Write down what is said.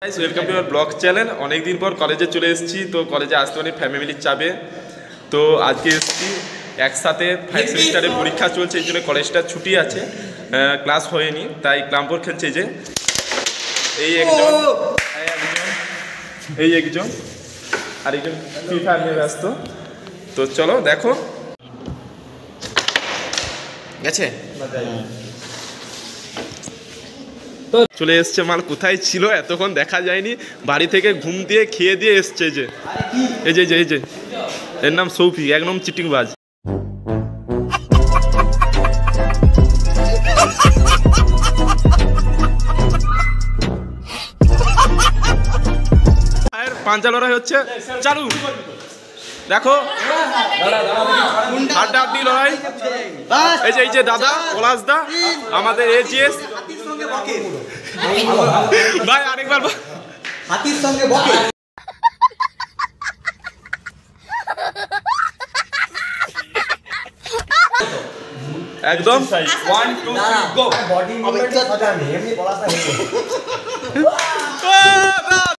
Welcome to our blog channel. অনেকদিন পর কলেজে চলে এসেছি, তো কলেজে আসতে অনেক ফ্যামিলির চাপে, তো আজকে এসেছি একসাথে 5 সেমিস্টারের পরীক্ষা চলছে, এই জন্য কলেজটা ছুটি আছে, ক্লাস হয়নি, তাই ক্লাম্পর খেলছে। যে এই একজন আর একজন ফ্রি ফায়ার নিয়ে ব্যস্ত। তো চলো দেখো গেছে চলে এসছে মাল। কোথায় ছিল এতক্ষণ দেখা যায়নি, বাড়ি থেকে ঘুম দিয়ে খেয়ে দিয়ে এসছে। এই যে এর নাম সৌফি, একদম চিটিংবাজ। পাঞ্জা লড়াই হচ্ছে, চালু দেখো হাড্ডাহাড্ডি লড়াই। এই যে দাদা পলাশ দা, আমাদের এজিএস ভাই, আরেকবার হাতির সঙ্গে বকে। একদম 1 2 3 গো। Body movement